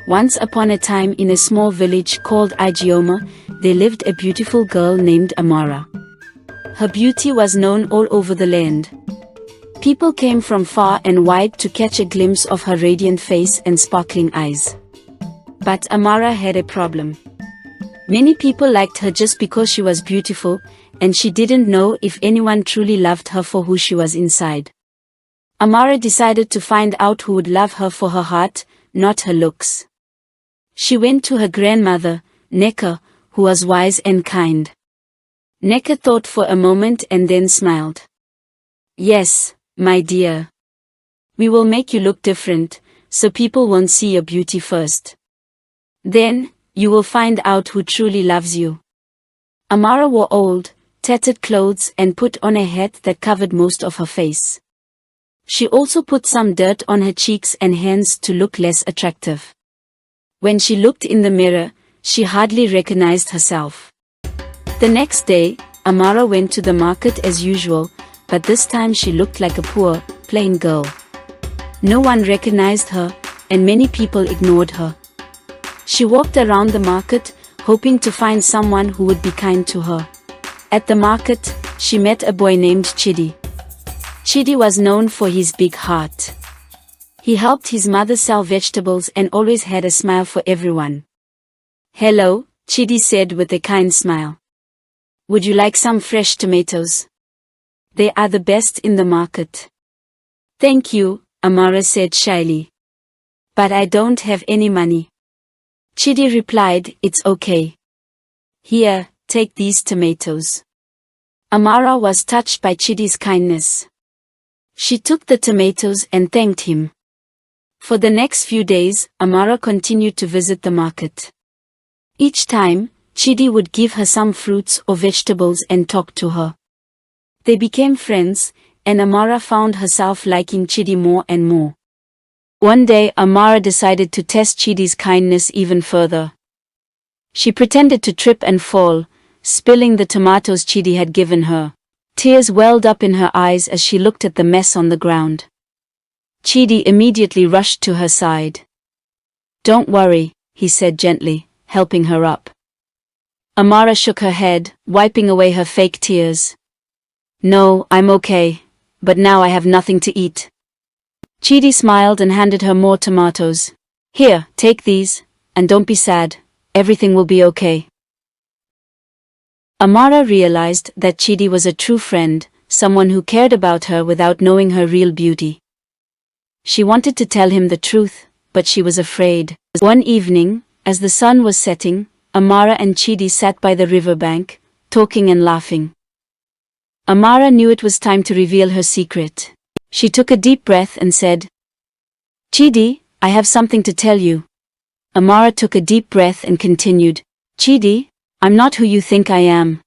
Once upon a time in a small village called Ijeoma, there lived a beautiful girl named Amara. Her beauty was known all over the land. People came from far and wide to catch a glimpse of her radiant face and sparkling eyes. But Amara had a problem. Many people liked her just because she was beautiful, and she didn't know if anyone truly loved her for who she was inside. Amara decided to find out who would love her for her heart, not her looks. She went to her grandmother, Neka, who was wise and kind. Neka thought for a moment and then smiled. "Yes, my dear. We will make you look different, so people won't see your beauty first. Then, you will find out who truly loves you." Amara wore old, tattered clothes and put on a hat that covered most of her face. She also put some dirt on her cheeks and hands to look less attractive. When she looked in the mirror, she hardly recognized herself. The next day, Amara went to the market as usual, but this time she looked like a poor, plain girl. No one recognized her, and many people ignored her. She walked around the market, hoping to find someone who would be kind to her. At the market, she met a boy named Chidi. Chidi was known for his big heart. He helped his mother sell vegetables and always had a smile for everyone. "Hello," Chidi said with a kind smile. "Would you like some fresh tomatoes? They are the best in the market." "Thank you," Amara said shyly. "But I don't have any money." Chidi replied, "It's okay. Here, take these tomatoes." Amara was touched by Chidi's kindness. She took the tomatoes and thanked him. For the next few days, Amara continued to visit the market. Each time, Chidi would give her some fruits or vegetables and talk to her. They became friends, and Amara found herself liking Chidi more and more. One day Amara decided to test Chidi's kindness even further. She pretended to trip and fall, spilling the tomatoes Chidi had given her. Tears welled up in her eyes as she looked at the mess on the ground. Chidi immediately rushed to her side. "Don't worry," he said gently, helping her up. Amara shook her head, wiping away her fake tears. "No, I'm okay, but now I have nothing to eat." Chidi smiled and handed her more tomatoes. "Here, take these, and don't be sad, everything will be okay." Amara realized that Chidi was a true friend, someone who cared about her without knowing her real beauty. She wanted to tell him the truth, but she was afraid. One evening, as the sun was setting, Amara and Chidi sat by the riverbank, talking and laughing. Amara knew it was time to reveal her secret. She took a deep breath and said, "Chidi, I have something to tell you." Amara took a deep breath and continued, "Chidi, I'm not who you think I am.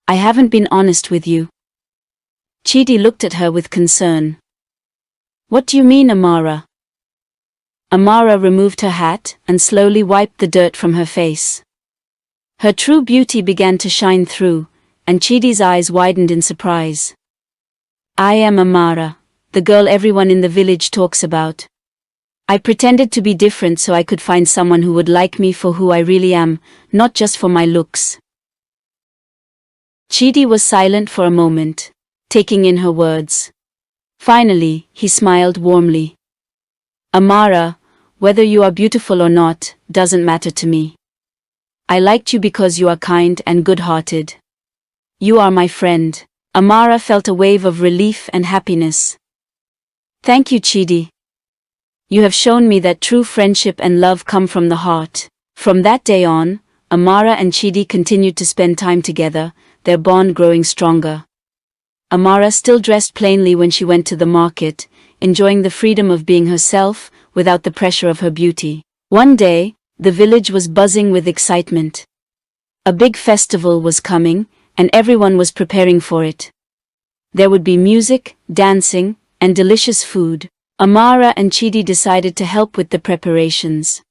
I haven't been honest with you." Chidi looked at her with concern. "What do you mean, Amara?" Amara removed her hat and slowly wiped the dirt from her face. Her true beauty began to shine through, and Chidi's eyes widened in surprise. "I am Amara, the girl everyone in the village talks about. I pretended to be different so I could find someone who would like me for who I really am, not just for my looks." Chidi was silent for a moment, taking in her words. Finally, he smiled warmly. "Amara, whether you are beautiful or not, doesn't matter to me. I liked you because you are kind and good-hearted. You are my friend." Amara felt a wave of relief and happiness. "Thank you, Chidi. You have shown me that true friendship and love come from the heart." From that day on, Amara and Chidi continued to spend time together, their bond growing stronger. Amara still dressed plainly when she went to the market, enjoying the freedom of being herself, without the pressure of her beauty. One day, the village was buzzing with excitement. A big festival was coming, and everyone was preparing for it. There would be music, dancing, and delicious food. Amara and Chidi decided to help with the preparations.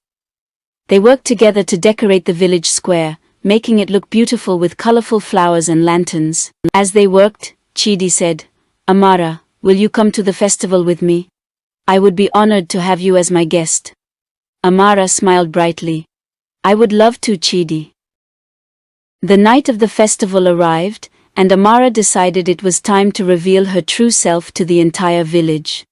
They worked together to decorate the village square, making it look beautiful with colorful flowers and lanterns. As they worked, Chidi said, "Amara, will you come to the festival with me? I would be honored to have you as my guest." Amara smiled brightly. I would love to, Chidi. The night of the festival arrived, and Amara decided it was time to reveal her true self to the entire village.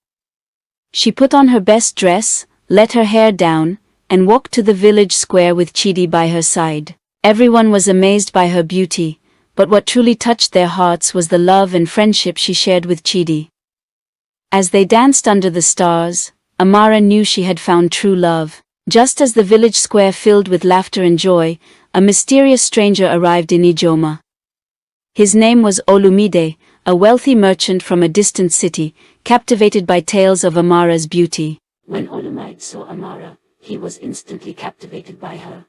She put on her best dress, let her hair down, and walked to the village square with Chidi by her side. Everyone was amazed by her beauty, but what truly touched their hearts was the love and friendship she shared with Chidi. As they danced under the stars, Amara knew she had found true love. Just as the village square filled with laughter and joy, a mysterious stranger arrived in Ijeoma. His name was Olumide, a wealthy merchant from a distant city, captivated by tales of Amara's beauty. When Olumide saw Amara, he was instantly captivated by her.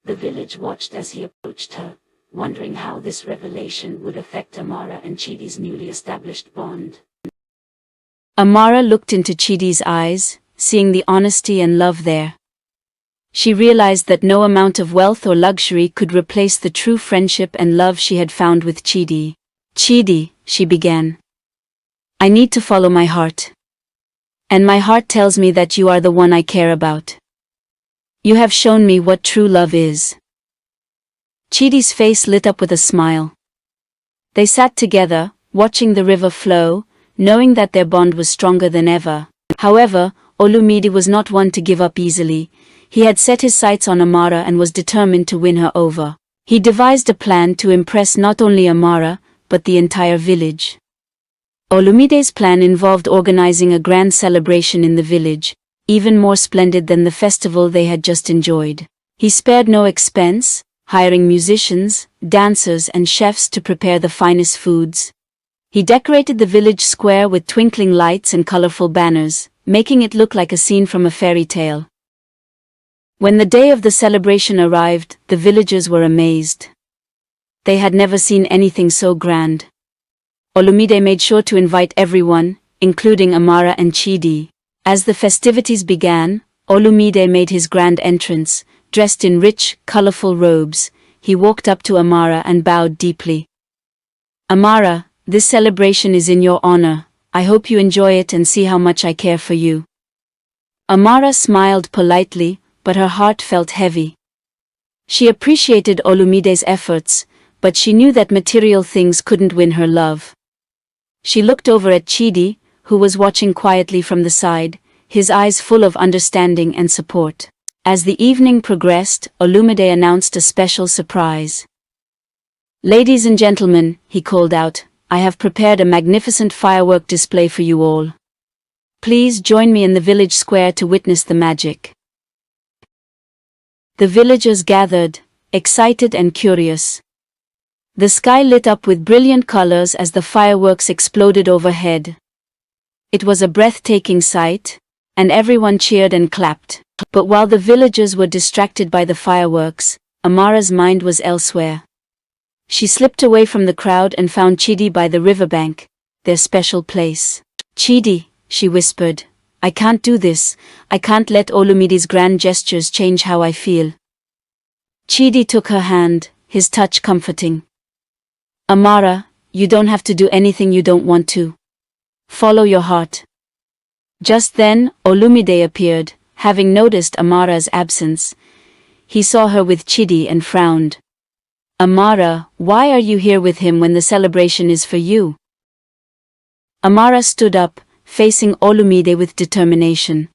The village watched as he approached her, wondering how this revelation would affect Amara and Chidi's newly established bond. Amara looked into Chidi's eyes, seeing the honesty and love there. She realized that no amount of wealth or luxury could replace the true friendship and love she had found with Chidi. Chidi, she began. I need to follow my heart. And my heart tells me that you are the one I care about. You have shown me what true love is. Chidi's face lit up with a smile. They sat together, watching the river flow, knowing that their bond was stronger than ever. However, Olumide was not one to give up easily. He had set his sights on Amara and was determined to win her over. He devised a plan to impress not only Amara, but the entire village. Olumide's plan involved organizing a grand celebration in the village, even more splendid than the festival they had just enjoyed. He spared no expense, hiring musicians, dancers and chefs to prepare the finest foods. He decorated the village square with twinkling lights and colorful banners, making it look like a scene from a fairy tale. When the day of the celebration arrived, the villagers were amazed. They had never seen anything so grand. Olumide made sure to invite everyone, including Amara and Chidi. As the festivities began, Olumide made his grand entrance, dressed in rich, colorful robes. He walked up to Amara and bowed deeply. Amara, this celebration is in your honor. I hope you enjoy it and see how much I care for you. Amara smiled politely, but her heart felt heavy. She appreciated Olumide's efforts, but she knew that material things couldn't win her love. She looked over at Chidi, who was watching quietly from the side, his eyes full of understanding and support. As the evening progressed, Olumide announced a special surprise. Ladies and gentlemen, he called out, I have prepared a magnificent firework display for you all. Please join me in the village square to witness the magic. The villagers gathered, excited and curious. The sky lit up with brilliant colors as the fireworks exploded overhead. It was a breathtaking sight, and everyone cheered and clapped. But while the villagers were distracted by the fireworks, Amara's mind was elsewhere. She slipped away from the crowd and found Chidi by the riverbank, their special place. Chidi, she whispered, I can't do this. I can't let Olumide's grand gestures change how I feel. Chidi took her hand, his touch comforting. Amara, you don't have to do anything you don't want to. Follow your heart. Just then, Olumide appeared, having noticed Amara's absence. He saw her with Chidi and frowned. Amara, why are you here with him when the celebration is for you? Amara stood up, facing Olumide with determination.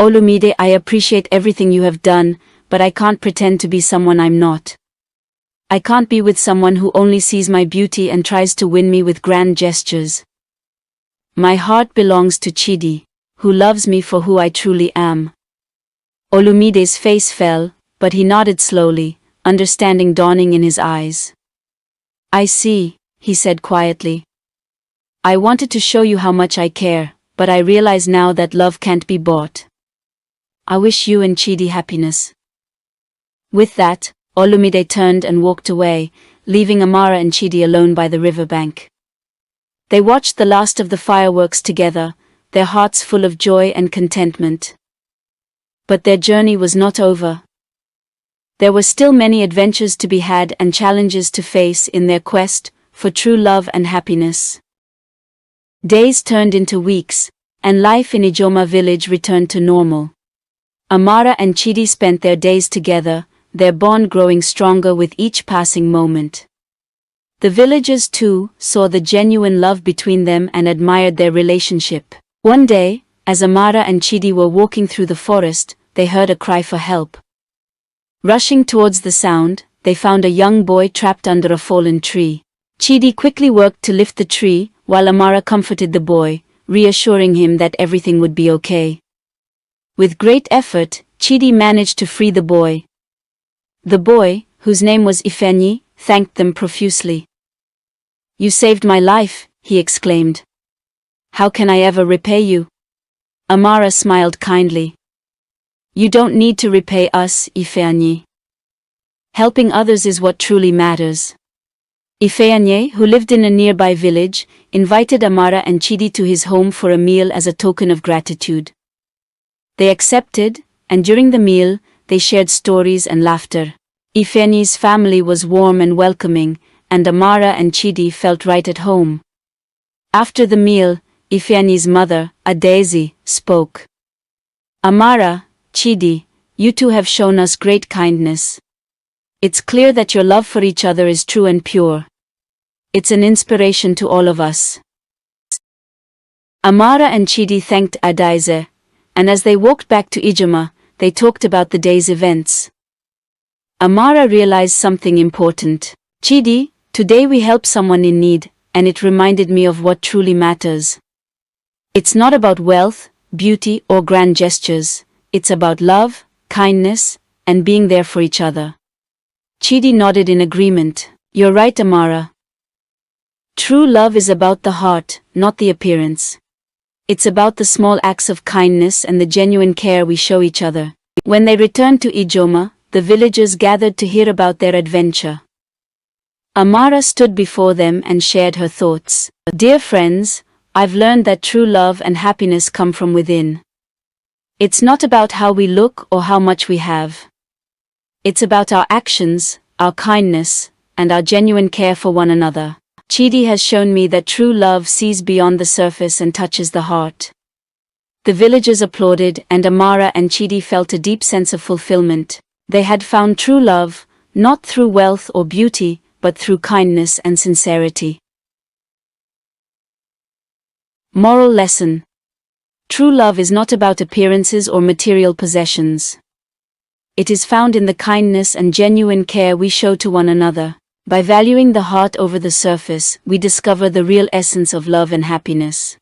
Olumide, I appreciate everything you have done, but I can't pretend to be someone I'm not. I can't be with someone who only sees my beauty and tries to win me with grand gestures. My heart belongs to Chidi, who loves me for who I truly am. Olumide's face fell, but he nodded slowly, understanding dawning in his eyes. I see, he said quietly. I wanted to show you how much I care, but I realize now that love can't be bought. I wish you and Chidi happiness. With that, Olumide turned and walked away, leaving Amara and Chidi alone by the riverbank. They watched the last of the fireworks together, their hearts full of joy and contentment. But their journey was not over. There were still many adventures to be had and challenges to face in their quest for true love and happiness. Days turned into weeks, and life in Ijeoma village returned to normal. Amara and Chidi spent their days together, their bond growing stronger with each passing moment. The villagers too saw the genuine love between them and admired their relationship. One day, as Amara and Chidi were walking through the forest, they heard a cry for help. Rushing towards the sound, they found a young boy trapped under a fallen tree. Chidi quickly worked to lift the tree, while Amara comforted the boy, reassuring him that everything would be okay. With great effort, Chidi managed to free the boy. The boy, whose name was Ifeanyi, thanked them profusely. "You saved my life," he exclaimed. "How can I ever repay you?" Amara smiled kindly. "You don't need to repay us, Ifeanyi. Helping others is what truly matters." Ifeanyi, who lived in a nearby village, invited Amara and Chidi to his home for a meal as a token of gratitude. They accepted, and during the meal, they shared stories and laughter. Ifeanyi's family was warm and welcoming, and Amara and Chidi felt right at home. After the meal, Ifeanyi's mother, Adaeze, spoke. "Amara, Chidi, you two have shown us great kindness. It's clear that your love for each other is true and pure. It's an inspiration to all of us." Amara and Chidi thanked Adaeze, and as they walked back to Ijeoma, they talked about the day's events. Amara realized something important. "Chidi, today we helped someone in need, and it reminded me of what truly matters. It's not about wealth, beauty, or grand gestures. It's about love, kindness, and being there for each other." Chidi nodded in agreement. "You're right, Amara. True love is about the heart, not the appearance. It's about the small acts of kindness and the genuine care we show each other." When they returned to Ijeoma, the villagers gathered to hear about their adventure. Amara stood before them and shared her thoughts. "Dear friends, I've learned that true love and happiness come from within. It's not about how we look or how much we have. It's about our actions, our kindness, and our genuine care for one another. Chidi has shown me that true love sees beyond the surface and touches the heart." The villagers applauded, and Amara and Chidi felt a deep sense of fulfillment. They had found true love, not through wealth or beauty, but through kindness and sincerity. Moral lesson: true love is not about appearances or material possessions. It is found in the kindness and genuine care we show to one another. By valuing the heart over the surface, we discover the real essence of love and happiness.